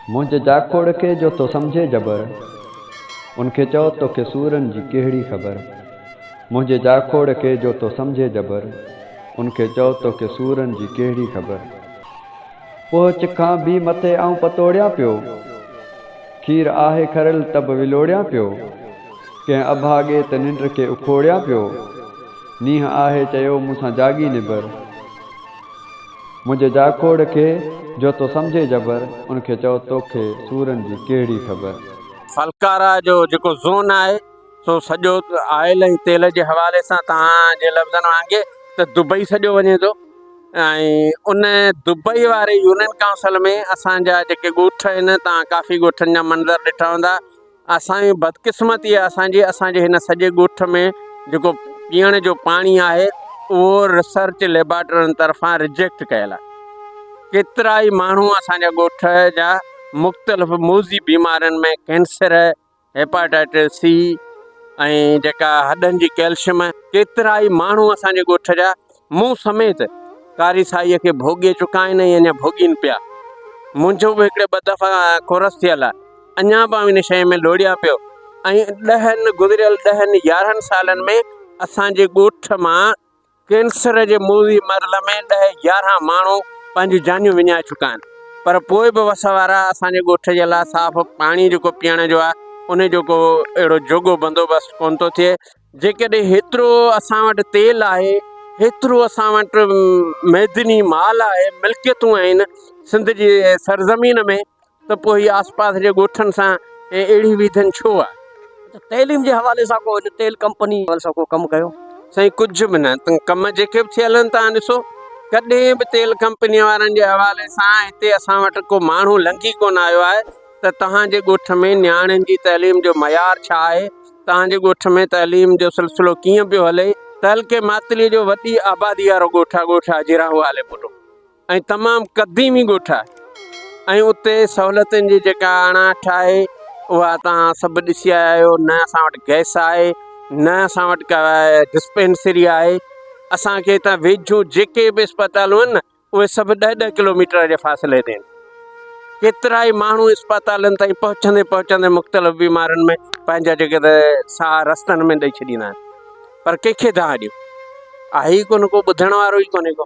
मुंहिंजे जाखोड़ खे जो तो सम्झे जबर, उनखे चओ तोखे सूरनि जी कहिड़ी ख़बर। मुंहिंजे जाखोड़ खे जो तो सम्झे जबर, उनखे चओ तोखे सूरनि जी कहिड़ी ख़बर। पोइ खां बि मथे आऊं पतोड़ियां पियो, खीर आहे खरियल तब विलोड़ियां पियो। कंहिं अभागे त निंड खे उखोड़ियां पियो, नींहं आहे चयो मूंसां जागी निबर। मुंहिंजे जाखोड़ खे जो तो सम्झे जबर, उनखे चओ तोखे सूरनि जी कहिड़ी ख़बर। फलकारा जो जेको ज़ोन आहे सो सॼो ऑयल ऐं तेल जे हवाले सां तव्हांजे लफ़्ज़नि वांगे त दुबई सॼो वञे थो। ऐं उन दुबई वारे यूनियन काउंसिल में असांजा जेके ॻोठ आहिनि, तव्हां काफ़ी ॻोठनि जा मंदर ॾिठा हूंदा। असांजी बदकिस्मती आहे असांजे हिन सॼे ॻोठ में जेको पीअण जो पाणी आहे उहो रिसर्च लेबोरेटरियुनि तरफ़ां रिजेक्ट कयल आहे। केतिरा ई माण्हू असांजा ॻोठ जा मुख़्तलिफ़ मौज़ी बीमारियुनि में कैंसर, हेपाटाइटिस सी ऐं जेका हॾनि जी कैल्शियम, केतिरा ई माण्हू असांजे ॻोठ जा मूं समेत कारी साईअ खे भोॻे चुका आहिनि ऐं अञा भोॻीनि पिया। मुंहिंजो बि हिकिड़े 2 दफ़ा कोरस थियल आहे, अञा बि इन शइ में लोड़िया पियो। ऐं गुज़िरियल 10-11 सालनि में असांजे ॻोठ मां कैंसर जे मौज़ी मरल में 10-11 माण्हू पंहिंजूं जानियूं विञाए चुका आहिनि। पर पोइ बि वस वारा असांजे ॻोठ जे लाइ साफ़ पाणी जेको पीअण जो आहे उन जो को अहिड़ो जोॻो बंदोबस्तु कोन थो थिए। जेकॾहिं हेतिरो असां वटि तेल आहे, हेतिरो असां वटि मैदनी माल आहे, मिल्कियतूं आहिनि सिंध जी सरज़मीन में, त पोइ हीअ आसपास जे ॻोठनि सां अहिड़ी विधन छो आहे? तइलीम जे हवाले सां को तेल कंपनी सां को कमु कयो? साईं कुझु बि न। कम जेके बि थियल आहिनि तव्हां ॾिसो, कॾहिं बि तेल कंपनी वारनि जे हवाले सां हिते असां वटि को माण्हू लंघी कोन आयो आहे त तव्हांजे ॻोठ में नियाणियुनि जी तइलीम जो मयार छा आहे, तव्हांजे ॻोठ में तइलीम जो सिलसिलो कीअं पियो हले। तहलके मातली जो वॾी आबादी वारो ॻोठ आहे जिराहो आले पुटो, ऐं तमामु क़दीमी ॻोठ आहे। ऐं उते सहूलियतुनि जी जेका अणाठ आहे उहा तव्हां सभु ॾिसी आया आहियो। न असां वटि गैस आहे, न असां वटि का डिस्पेंसरी आहे। असांखे हितां वेझो जेके बि अस्पतालूं आहिनि न उहे सभु 10-10 किलोमीटर जे फ़ासिले ते आहिनि। केतिरा ई माण्हू अस्पतालनि ताईं पहुचंदे मुख़्तलिफ़ बीमारियुनि में पंहिंजा जेके त साह रस्तनि में ॾेई छॾींदा आहिनि। पर कंहिंखे तव्हां ॾियो आहे ई कोन, को ॿुधण वारो ई कोन्हे को।